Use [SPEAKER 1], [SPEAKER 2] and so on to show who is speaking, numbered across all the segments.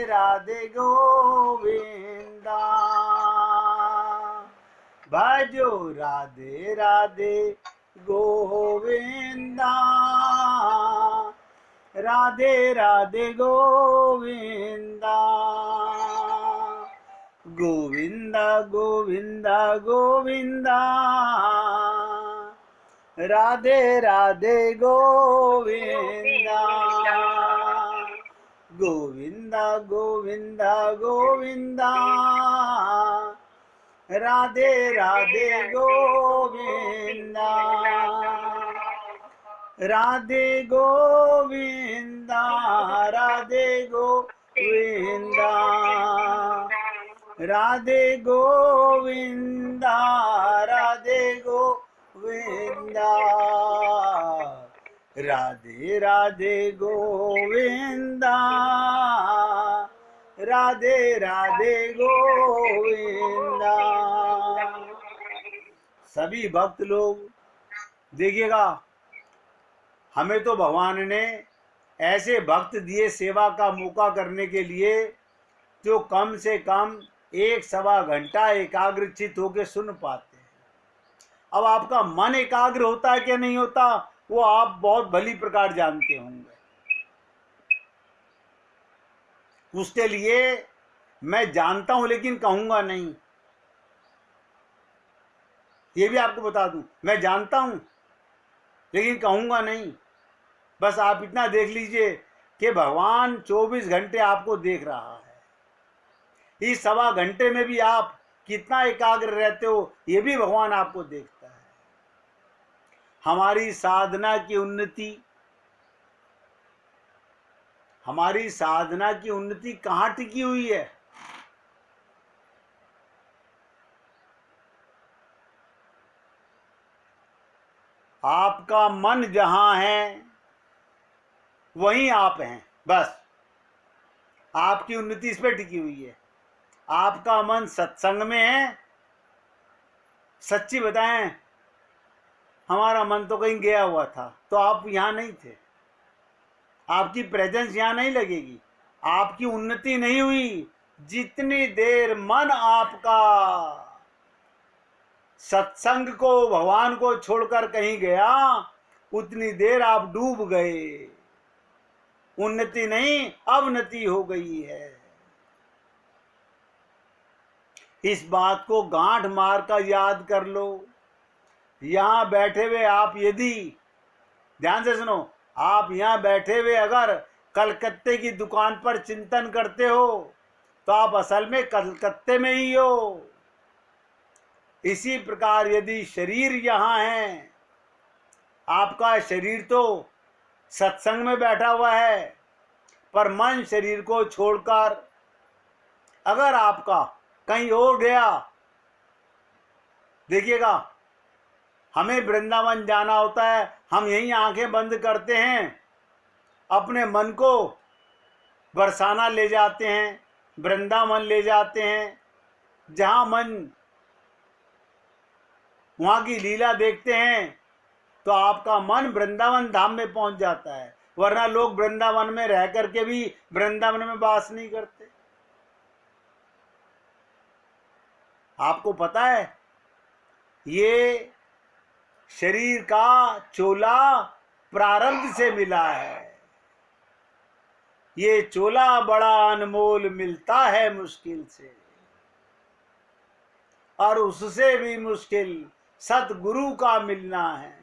[SPEAKER 1] राधे गोविंदा, भजो राधे राधे गोविंदा, राधे राधे गोविंदा, गोविंदा गोविंदा गोविंदा, राधे राधे गोविंदा, गोविंदा गोविंदा गोविंदा, राधे राधे गोविंदा, राधे गोविंदा, राधे गोविंदा, राधे गोविंदा, राधे गोविंदा, राधे राधे गोविंदा, राधे राधे गोविंदा। सभी भक्त लोग देखिएगा, हमें तो भगवान ने ऐसे भक्त दिए सेवा का मौका करने के लिए जो कम से कम 1-1.25 घंटा एकाग्रचित होकर सुन पाते हैं। अब आपका मन एकाग्र होता है कि नहीं होता वो आप बहुत भली प्रकार जानते होंगे। उसके लिए मैं जानता हूं लेकिन कहूंगा नहीं, ये भी आपको बता दूं, मैं जानता हूं लेकिन कहूंगा नहीं। बस आप इतना देख लीजिए कि भगवान 24 घंटे आपको देख रहा है। इस 1.25 घंटे में भी आप कितना एकाग्र रहते हो ये भी भगवान आपको देखता है। हमारी साधना की उन्नति कहाँ टिकी हुई है? आपका मन जहां है वहीं आप हैं। बस आपकी उन्नति इस पर टिकी हुई है। आपका मन सत्संग में है। सच्ची बताएं, हमारा मन तो कहीं गया हुआ था तो आप यहाँ नहीं थे, आपकी प्रेजेंस यहाँ नहीं लगेगी, आपकी उन्नति नहीं हुई। जितनी देर मन आपका सत्संग को, भगवान को छोड़कर कहीं गया, उतनी देर आप डूब गए। उन्नति नहीं अवनति हो गई है। इस बात को गांठ मार कर याद कर लो। यहां बैठे हुए आप, यदि ध्यान से सुनो, आप यहां बैठे हुए अगर कलकत्ते की दुकान पर चिंतन करते हो तो आप असल में कलकत्ते में ही हो। इसी प्रकार यदि शरीर यहाँ है, आपका शरीर तो सत्संग में बैठा हुआ है, पर मन शरीर को छोड़कर अगर आपका कहीं और गया, देखिएगा हमें वृंदावन जाना होता है, हम यहीं आंखें बंद करते हैं, अपने मन को बरसाना ले जाते हैं, वृंदावन ले जाते हैं, जहां मन वहां की लीला देखते हैं तो आपका मन वृंदावन धाम में पहुंच जाता है। वरना लोग वृंदावन में रह करके भी वृंदावन में वास नहीं करते। आपको पता है ये शरीर का चोला प्रारब्ध से मिला है। ये चोला बड़ा अनमोल मिलता है मुश्किल से, और उससे भी मुश्किल सतगुरु का मिलना है।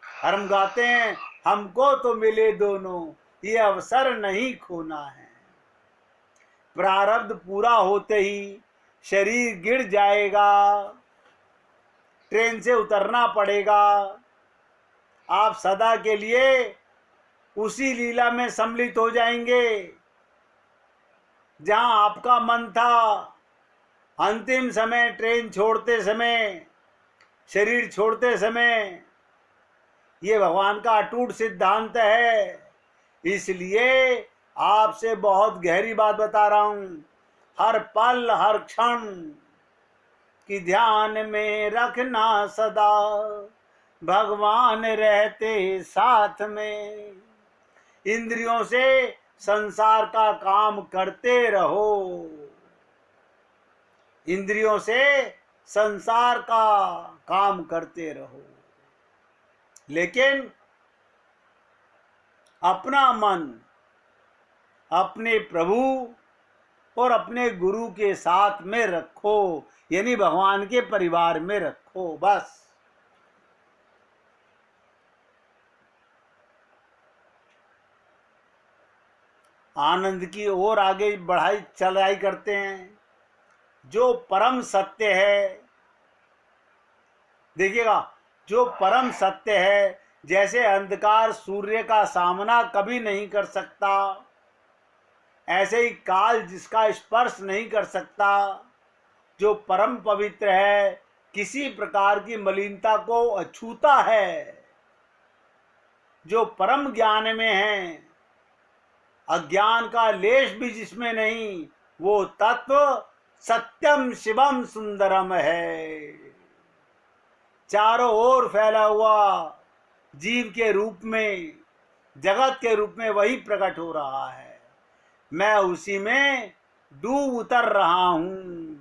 [SPEAKER 1] हम गाते हैं, हमको तो मिले दोनों, ये अवसर नहीं खोना है। प्रारब्ध पूरा होते ही शरीर गिर जाएगा, ट्रेन से उतरना पड़ेगा। आप सदा के लिए उसी लीला में सम्मिलित हो जाएंगे जहां आपका मन था। अंतिम समय, ट्रेन छोड़ते समय, शरीर छोड़ते समय, ये भगवान का अटूट सिद्धांत है। इसलिए आपसे बहुत गहरी बात बता रहा हूं। हर पल हर क्षण की ध्यान में रखना सदा, भगवान रहते साथ में। इंद्रियों से संसार का काम करते रहो। इंद्रियों से संसार का काम करते रहो, लेकिन अपना मन अपने प्रभु और अपने गुरु के साथ में रखो, यानी भगवान के परिवार में रखो। बस आनंद की ओर आगे चलाई करते हैं। जो परम सत्य है, देखिएगा, जो परम सत्य है, जैसे अंधकार सूर्य का सामना कभी नहीं कर सकता, ऐसे ही काल जिसका स्पर्श नहीं कर सकता, जो परम पवित्र है, किसी प्रकार की मलिनता को अछूता है, जो परम ज्ञान में है, अज्ञान का लेश भी जिसमें नहीं, वो तत्व सत्यम शिवम सुंदरम है। चारों ओर फैला हुआ जीव के रूप में, जगत के रूप में वही प्रकट हो रहा है। मैं उसी में डूब उतर रहा हूं।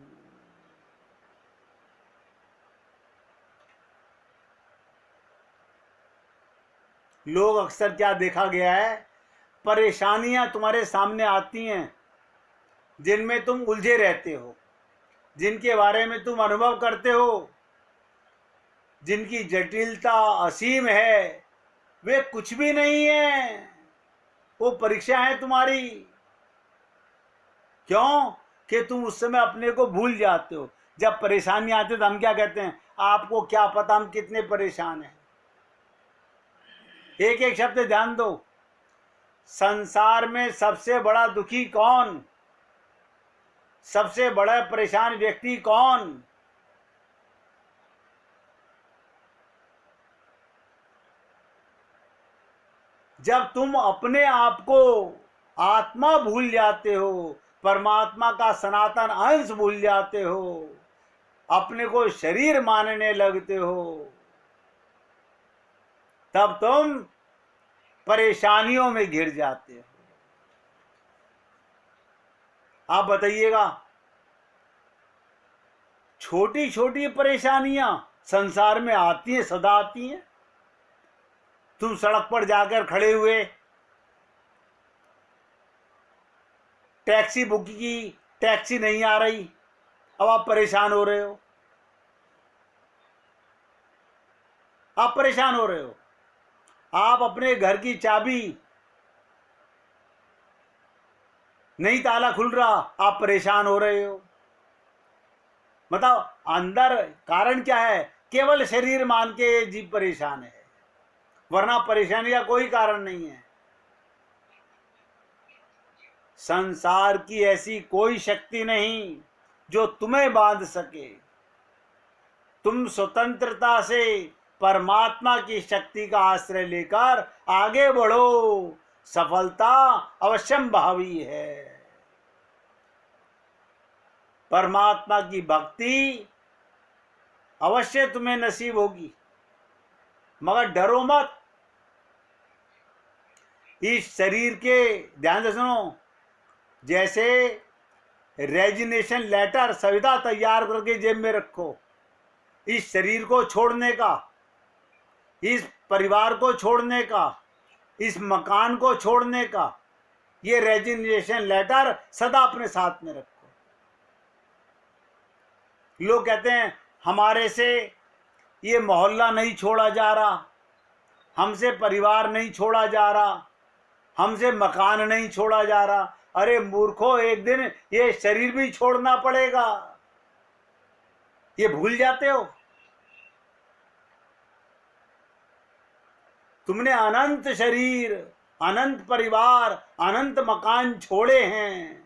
[SPEAKER 1] लोग अक्सर क्या देखा गया है, परेशानियां तुम्हारे सामने आती हैं जिनमें तुम उलझे रहते हो, जिनके बारे में तुम अनुभव करते हो, जिनकी जटिलता असीम है, वे कुछ भी नहीं है, वो परीक्षा है तुम्हारी। क्यों? कि तुम उस समय अपने को भूल जाते हो। जब परेशानी आती है तो हम क्या कहते हैं, आपको क्या पता हम कितने परेशान हैं। एक एक शब्द ध्यान दो, संसार में सबसे बड़ा दुखी कौन, सबसे बड़ा परेशान व्यक्ति कौन? जब तुम अपने आप को आत्मा भूल जाते हो, परमात्मा का सनातन अंश भूल जाते हो, अपने को शरीर मानने लगते हो, तब तुम परेशानियों में घिर जाते हो। आप बताइएगा, छोटी छोटी परेशानियां संसार में आती हैं, सदा आती हैं। तुम सड़क पर जाकर खड़े हुए, टैक्सी बुक की, टैक्सी नहीं आ रही, अब आप परेशान हो रहे हो, आप परेशान हो रहे हो। आप अपने घर की चाबी नहीं, ताला खुल रहा, आप परेशान हो रहे हो। बताओ, अंदर कारण क्या है? केवल शरीर मान के जीव परेशान है, वरना परेशानी का कोई कारण नहीं है। संसार की ऐसी कोई शक्ति नहीं जो तुम्हें बांध सके। तुम स्वतंत्रता से परमात्मा की शक्ति का आश्रय लेकर आगे बढ़ो, सफलता अवश्यंभावी है। परमात्मा की भक्ति अवश्य तुम्हें नसीब होगी, मगर डरो मत। इस शरीर के, ध्यान से सुनो, जैसे रेजिग्नेशन लेटर, संविदा तैयार करके जेब में रखो। इस शरीर को छोड़ने का, इस परिवार को छोड़ने का, इस मकान को छोड़ने का, ये रेजिग्नेशन लेटर सदा अपने साथ में रखो। लोग कहते हैं हमारे से ये मोहल्ला नहीं छोड़ा जा रहा, हमसे परिवार नहीं छोड़ा जा रहा, हमसे मकान नहीं छोड़ा जा रहा। अरे मूर्खो, एक दिन ये शरीर भी छोड़ना पड़ेगा, ये भूल जाते हो। तुमने अनंत शरीर, अनंत परिवार, अनंत मकान छोड़े हैं,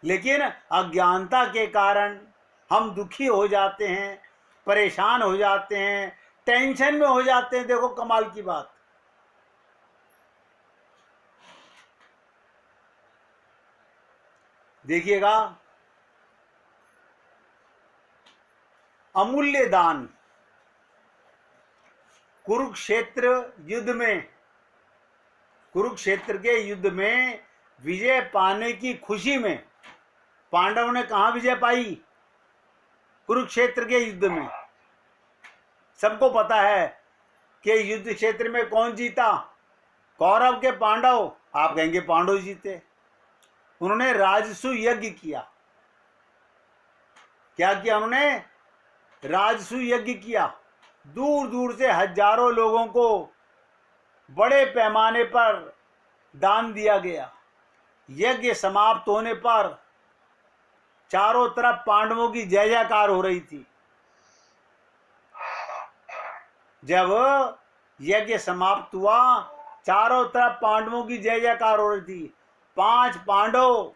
[SPEAKER 1] लेकिन अज्ञानता के कारण हम दुखी हो जाते हैं, परेशान हो जाते हैं, टेंशन में हो जाते हैं। देखो कमाल की बात, देखिएगा, अमूल्य दान कुरुक्षेत्र युद्ध में कुरुक्षेत्र के युद्ध में विजय पाने की खुशी में पांडवों ने कहाँ विजय पाई? कुरुक्षेत्र के युद्ध में। सबको पता है कि युद्ध क्षेत्र में कौन जीता, कौरव के पांडव? आप कहेंगे पांडव जीते। उन्होंने राजसू यज्ञ किया। क्या किया उन्होंने? राजसू यज्ञ किया। दूर दूर से हजारों लोगों को बड़े पैमाने पर दान दिया गया। यज्ञ समाप्त होने पर चारों तरफ पांडवों की जय जयकार हो रही थी। जब यज्ञ समाप्त हुआ, चारों तरफ पांडवों की जय जयकार हो रही थी। 5 पांडव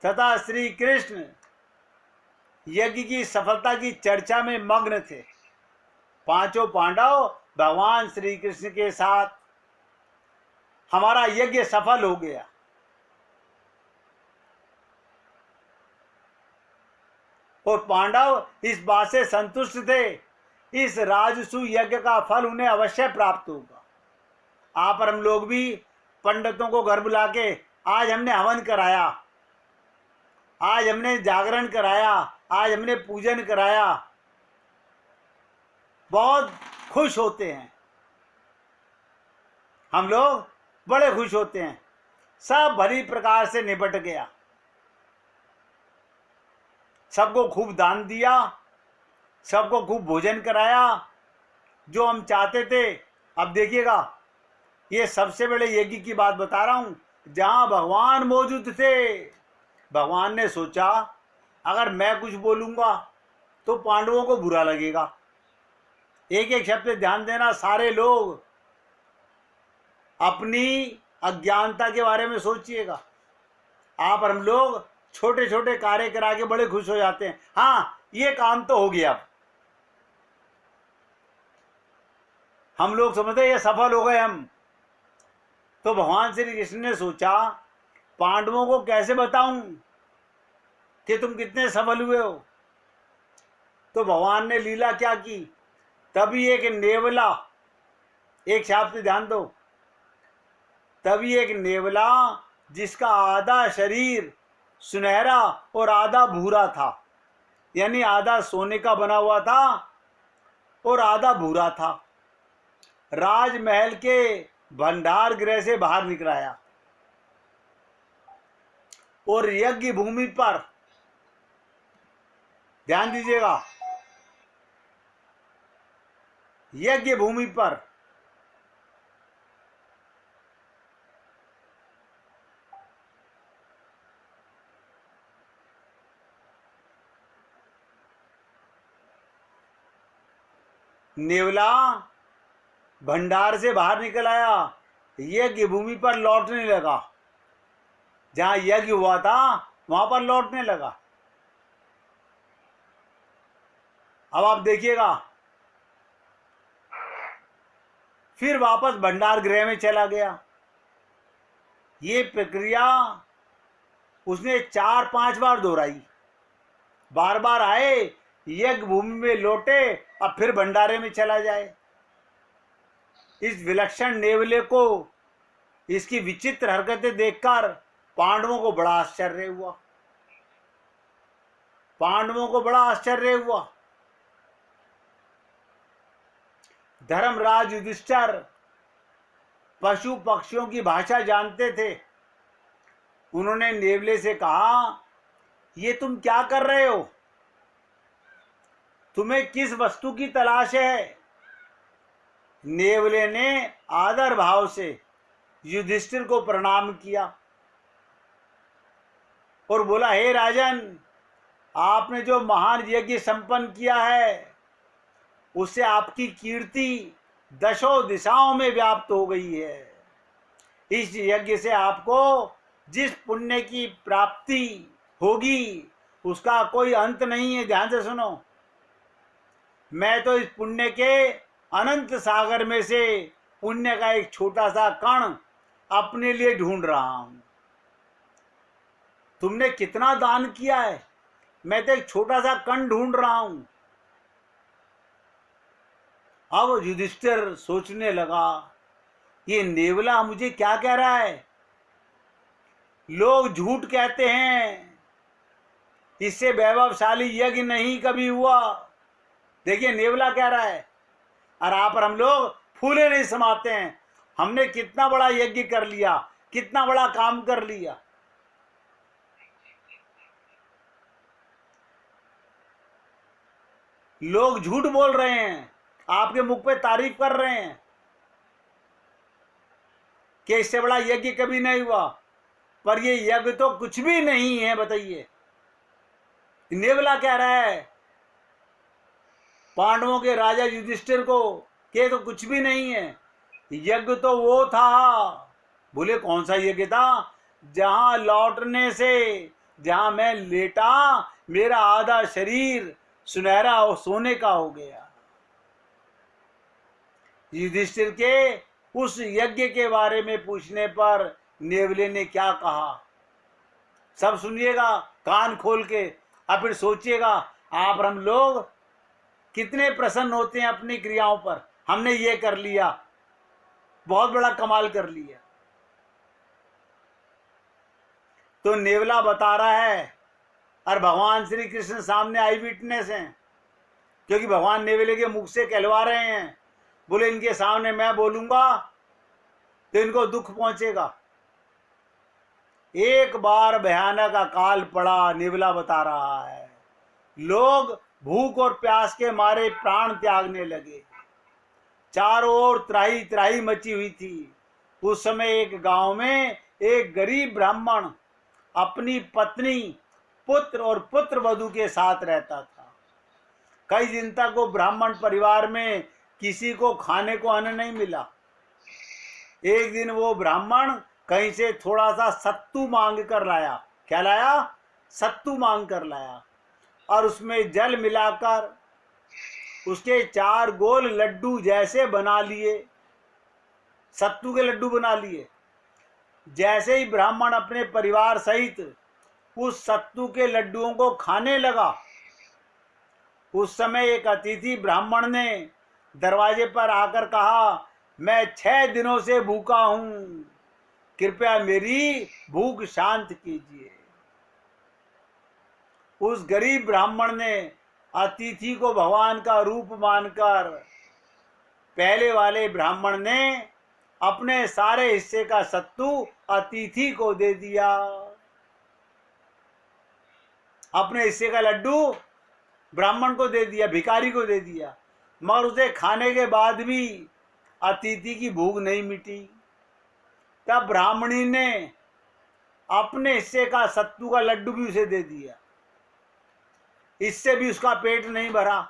[SPEAKER 1] तथा श्री कृष्ण यज्ञ की सफलता की चर्चा में मग्न थे। 5 पांडव भगवान श्री कृष्ण के साथ, हमारा यज्ञ सफल हो गया। और पांडव इस बात से संतुष्ट थे, इस राजसू यज्ञ का फल उन्हें अवश्य प्राप्त होगा। आप और हम लोग भी पंडितों को घर बुला के, आज हमने हवन कराया, आज हमने जागरण कराया, आज हमने पूजन कराया, बहुत खुश होते हैं। हम लोग बड़े खुश होते हैं। सब भली प्रकार से निपट गया, सबको खूब दान दिया, सबको खूब भोजन कराया, जो हम चाहते थे। अब देखिएगा, ये सबसे बड़े यज्ञ की बात बता रहा हूं, जहां भगवान मौजूद थे। भगवान ने सोचा, अगर मैं कुछ बोलूंगा तो पांडवों को बुरा लगेगा। एक एक शब्द ध्यान देना। सारे लोग अपनी अज्ञानता के बारे में सोचिएगा। आप और हम लोग छोटे छोटे कार्य करा के बड़े खुश हो जाते हैं। हाँ, ये काम तो हो गया, हम लोग समझते ये सफल हो गए हम। तो भगवान श्री कृष्ण ने सोचा, पांडवों को कैसे बताऊं कि तुम कितने सफल हुए हो। तो भगवान ने लीला क्या की, तभी एक नेवला, एक शब्द ध्यान दो, तभी एक नेवला जिसका आधा शरीर सुनहरा और आधा भूरा था, यानी आधा सोने का बना हुआ था और आधा भूरा था, राजमहल के भंडार गृह से बाहर निकलाया और यज्ञ भूमि पर, ध्यान दीजिएगा, यज्ञ भूमि पर नेवला भंडार से बाहर निकल आया, यज्ञ भूमि पर लौटने लगा। जहां यज्ञ हुआ था वहां पर लौटने लगा। अब आप देखिएगा, फिर वापस भंडार गृह में चला गया। ये प्रक्रिया उसने 4-5 बार दोहराई। बार बार आए, यज्ञ भूमि में लौटे, अब फिर भंडारे में चला जाए। इस विलक्षण नेवले को, इसकी विचित्र हरकतें देखकर पांडवों को बड़ा आश्चर्य हुआ। पांडवों को बड़ा आश्चर्य हुआ। धर्मराज युधिष्ठिर पशु पक्षियों की भाषा जानते थे। उन्होंने नेवले से कहा, ये तुम क्या कर रहे हो? तुम्हें किस वस्तु की तलाश है? नेवले ने आदर भाव से युधिष्ठिर को प्रणाम किया और बोला, हे राजन, आपने जो महान यज्ञ संपन्न किया है उससे आपकी कीर्ति दशों दिशाओं में व्याप्त हो गई है। इस यज्ञ से आपको जिस पुण्य की प्राप्ति होगी उसका कोई अंत नहीं है। ध्यान से सुनो, मैं तो इस पुण्य के अनंत सागर में से पुण्य का एक छोटा सा कण अपने लिए ढूंढ रहा हूं। तुमने कितना दान किया है, मैं तो एक छोटा सा कण ढूंढ रहा हूं। अब युधिष्ठिर सोचने लगा, ये नेवला मुझे क्या कह रहा है? लोग झूठ कहते हैं, इससे वैभवशाली यज्ञ नहीं कभी हुआ। देखिए नेवला कह रहा है, और आप और हम लोग फूले नहीं समाते हैं। हमने कितना बड़ा यज्ञ कर लिया, कितना बड़ा काम कर लिया। लोग झूठ बोल रहे हैं, आपके मुख पे तारीफ कर रहे हैं कि इससे बड़ा यज्ञ कभी नहीं हुआ, पर ये यज्ञ तो कुछ भी नहीं है। बताइए, नेवला कह रहा है पांडवों के राजा युधिष्ठिर को कि तो कुछ भी नहीं है, यज्ञ तो वो था। बोले कौन सा यज्ञ था? जहां लौटने से, जहां मैं लेटा, मेरा आधा शरीर सुनहरा और सोने का हो गया। युधिष्ठिर के उस यज्ञ के बारे में पूछने पर नेवले ने क्या कहा, सब सुनिएगा कान खोल के, और फिर सोचिएगा आप और हम लोग कितने प्रसन्न होते हैं अपनी क्रियाओं पर। हमने ये कर लिया, बहुत बड़ा कमाल कर लिया। तो नेवला बता रहा है, और भगवान श्री कृष्ण सामने आई विटनेस हैं, क्योंकि भगवान नेवले के मुख से कहलवा रहे हैं। बोले इनके सामने मैं बोलूंगा तो इनको दुख पहुंचेगा। एक बार भयानक अकाल पड़ा, नेवला बता रहा है, लोग भूख और प्यास के मारे प्राण त्यागने लगे। चारों ओर त्राही त्राही मची हुई थी। उस समय एक गांव में एक गरीब ब्राह्मण अपनी पत्नी, पुत्र और पुत्र वधू के साथ रहता था। कई दिन तक वो ब्राह्मण परिवार में किसी को खाने को अन्न नहीं मिला। एक दिन वो ब्राह्मण कहीं से थोड़ा सा सत्तू मांग कर लाया। क्या लाया? सत्तू मांग कर लाया, और उसमें जल मिलाकर उसके 4 गोल लड्डू जैसे बना लिए, सत्तू के लड्डू बना लिए। जैसे ही ब्राह्मण अपने परिवार सहित उस सत्तू के लड्डुओं को खाने लगा, उस समय एक अतिथि ब्राह्मण ने दरवाजे पर आकर कहा, मैं 6 दिनों से भूखा हूं, कृपया मेरी भूख शांत कीजिए। उस गरीब ब्राह्मण ने अतिथि को भगवान का रूप मानकर, पहले वाले ब्राह्मण ने अपने सारे हिस्से का सत्तू अतिथि को दे दिया, अपने हिस्से का लड्डू ब्राह्मण को दे दिया, भिखारी को दे दिया। मगर उसे खाने के बाद भी अतिथि की भूख नहीं मिटी। तब ब्राह्मणी ने अपने हिस्से का सत्तू का लड्डू भी उसे दे दिया, इससे भी उसका पेट नहीं भरा।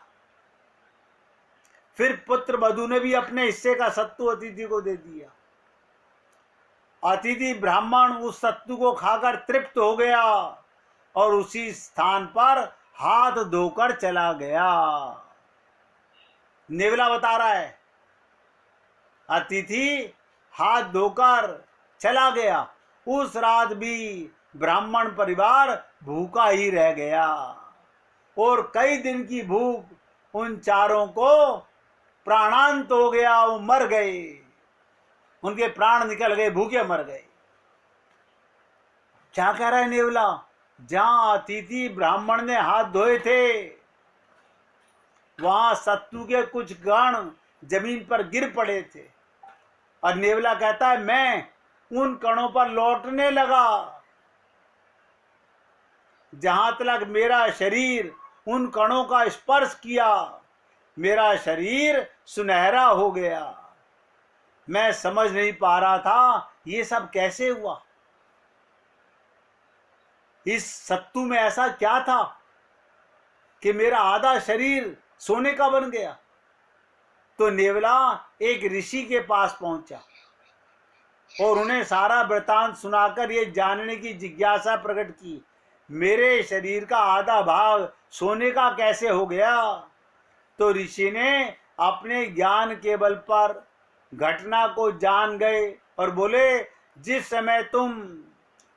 [SPEAKER 1] फिर पुत्र वधू ने भी अपने हिस्से का सत्तू अतिथि को दे दिया। अतिथि ब्राह्मण उस सत्तू को खाकर तृप्त हो गया और उसी स्थान पर हाथ धोकर चला गया। नेवला बता रहा है, अतिथि हाथ धोकर चला गया। उस रात भी ब्राह्मण परिवार भूखा ही रह गया, और कई दिन की भूख उन चारों को प्राणांत हो गया। वो मर गए, उनके प्राण निकल गए, भूखे मर गए। क्या कह रहा है नेवला? जहां अतिथि ब्राह्मण ने हाथ धोए थे, वहां सत्तू के कुछ कण जमीन पर गिर पड़े थे, और नेवला कहता है मैं उन कणों पर लौटने लगा। जहां तक मेरा शरीर उन कणों का स्पर्श किया, मेरा शरीर सुनहरा हो गया। मैं समझ नहीं पा रहा था ये सब कैसे हुआ, इस सत्तू में ऐसा क्या था कि मेरा आधा शरीर सोने का बन गया। तो नेवला एक ऋषि के पास पहुंचा और उन्हें सारा वृतांत सुनाकर ये जानने की जिज्ञासा प्रकट की, मेरे शरीर का आधा भाग सोने का कैसे हो गया। तो ऋषि ने अपने ज्ञान के बल पर घटना को जान गए और बोले, जिस समय तुम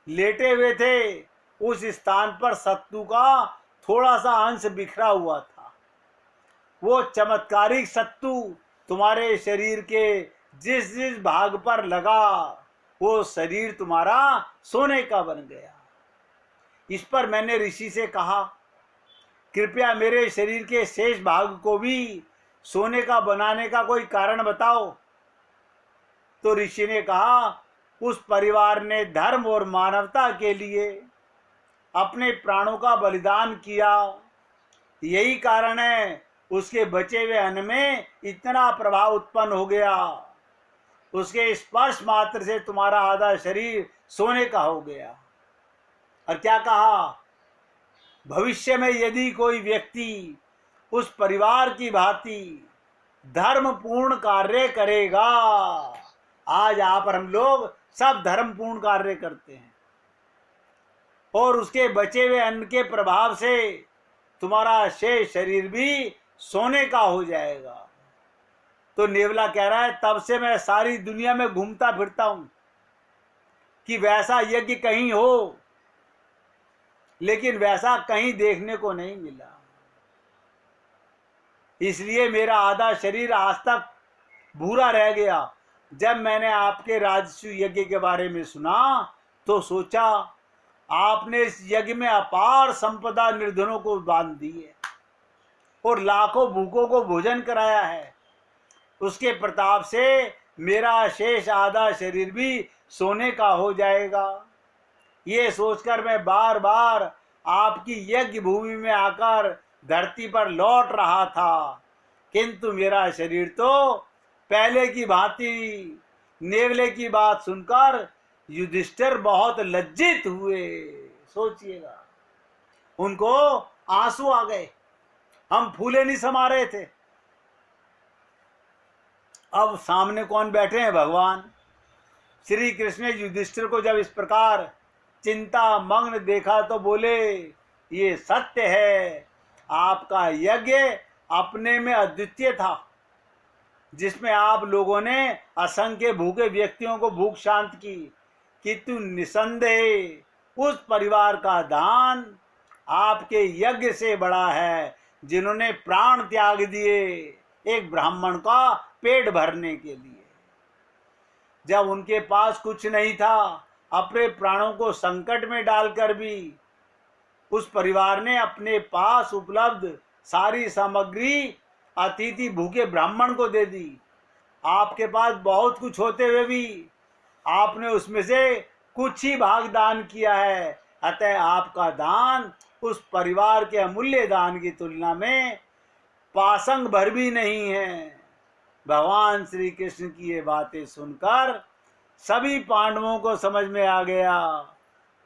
[SPEAKER 1] लेटे हुए थे उस स्थान पर सत्तू का थोड़ा सा अंश बिखरा हुआ था। वो चमत्कारिक सत्तू तुम्हारे शरीर के जिस जिस भाग पर लगा वो शरीर तुम्हारा सोने का बन गया। इस पर मैंने ऋषि से कहा, कृपया मेरे शरीर के शेष भाग को भी सोने का बनाने का कोई कारण बताओ। तो ऋषि ने कहा, उस परिवार ने धर्म और मानवता के लिए अपने प्राणों का बलिदान किया, यही कारण है उसके बचे हुए अन्न में इतना प्रभाव उत्पन्न हो गया। उसके स्पर्श मात्र से तुम्हारा आधा शरीर सोने का हो गया। और क्या कहा, भविष्य में यदि कोई व्यक्ति उस परिवार की भांति धर्मपूर्ण कार्य करेगा, आज आप और हम लोग सब धर्मपूर्ण कार्य करते हैं, और उसके बचे हुए अन्न के प्रभाव से तुम्हारा शेष शरीर भी सोने का हो जाएगा। तो नेवला कह रहा है, तब से मैं सारी दुनिया में घूमता फिरता हूं कि वैसा यज्ञ कहीं हो, लेकिन वैसा कहीं देखने को नहीं मिला। इसलिए मेरा आधा शरीर आज तक भूरा रह गया। जब मैंने आपके राजस्व यज्ञ के बारे में सुना तो सोचा, आपने इस यज्ञ में अपार संपदा निर्धनों को बांध दी है और लाखों भूखों को भोजन कराया है। उसके प्रताप से मेरा शेष आधा शरीर भी सोने का हो जाएगा। ये सोचकर मैं बार बार आपकी यज्ञ भूमि में आकर धरती पर लौट रहा था, किंतु मेरा शरीर तो पहले की भांति। नेवले की बात सुनकर युधिष्ठिर बहुत लज्जित हुए। सोचिएगा, उनको आंसू आ गए, हम फूले नहीं समा रहे थे। अब सामने कौन बैठे हैं? भगवान श्री कृष्ण ने युधिष्ठिर को जब इस प्रकार चिंता मग्न देखा तो बोले, ये सत्य है, आपका यज्ञ अपने में अद्वितीय था, जिसमें आप लोगों ने असंख्य भूखे व्यक्तियों को भूख शांत की, किंतु निसंदेह उस परिवार का दान आपके यज्ञ से बड़ा है, जिन्होंने प्राण त्याग दिए एक ब्राह्मण का पेट भरने के लिए। जब उनके पास कुछ नहीं था, अपने प्राणों को संकट में डालकर भी उस परिवार ने अपने पास उपलब्ध सारी सामग्री अतिथि भूखे ब्राह्मण को दे दी। आपके पास बहुत कुछ होते हुए भी आपने उसमें से कुछ ही भाग दान किया है, अतः आपका दान उस परिवार के अमूल्य दान की तुलना में पासंग भर भी नहीं है। भगवान श्री कृष्ण की ये बातें सुनकर सभी पांडवों को समझ में आ गया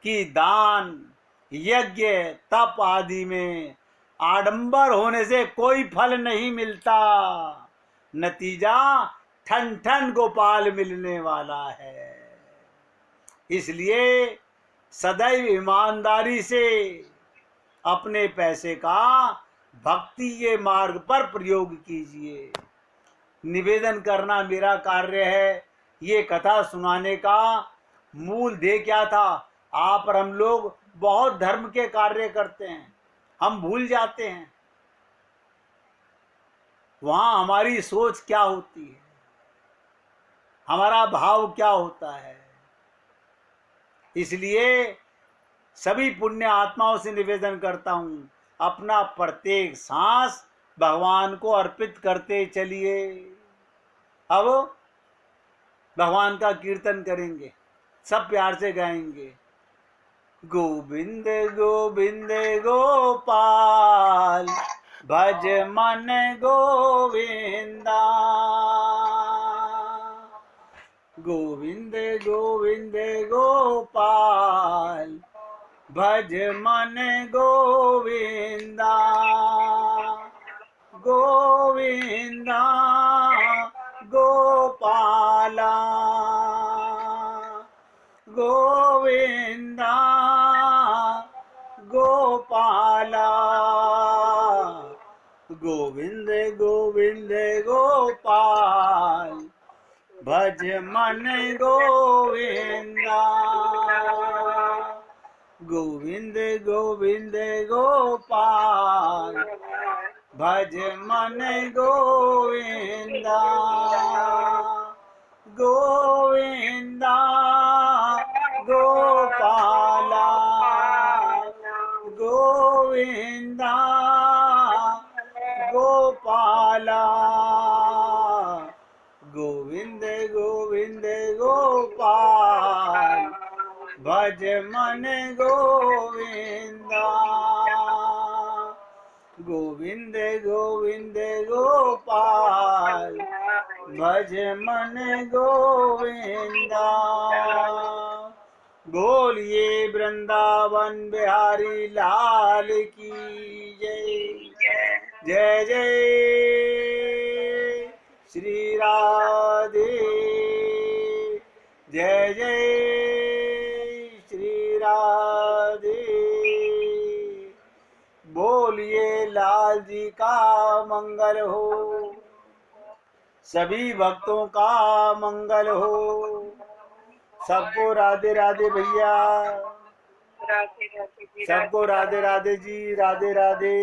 [SPEAKER 1] कि दान, यज्ञ, तप आदि में आडंबर होने से कोई फल नहीं मिलता, नतीजा ठन ठन गोपाल मिलने वाला है। इसलिए सदैव ईमानदारी से अपने पैसे का भक्ति के मार्ग पर प्रयोग कीजिए। निवेदन करना मेरा कार्य है। ये कथा सुनाने का मूल ध्येय क्या था? आप और हम लोग बहुत धर्म के कार्य करते हैं, हम भूल जाते हैं वहां हमारी सोच क्या होती है, हमारा भाव क्या होता है। इसलिए सभी पुण्य आत्माओं से निवेदन करता हूं, अपना प्रत्येक सांस भगवान को अर्पित करते चलिए। अब भगवान का कीर्तन करेंगे, सब प्यार से गाएंगे। गोविंद गोविंद गोपाल भज मन गोविंदा, गोविंद गोविंद गोपाल भज मन गोविंदा, गोविंदा गोपाला, गोविंदा गोपाला, गोविंद गोविंद गोपाल भज मन गोविंदा, गोविंद गोविंद गोपाल भज मन गोविंदा, गोविंदा गोपाला गोविंदा गोपाला गोविंद गोविंद गोपाल भज मन गोविंदा गोविंद गोविंद गोपाल भज मन गोविंदा बोलिए वृंदावन बिहारी लाल की जय जय जय श्री राधे जय जय श्री राधे बोलिए लाल जी का मंगल हो सभी भक्तों का मंगल हो सबको राधे राधे भैया
[SPEAKER 2] राधे राधे जी,
[SPEAKER 1] सबको राधे राधे जी राधे राधे।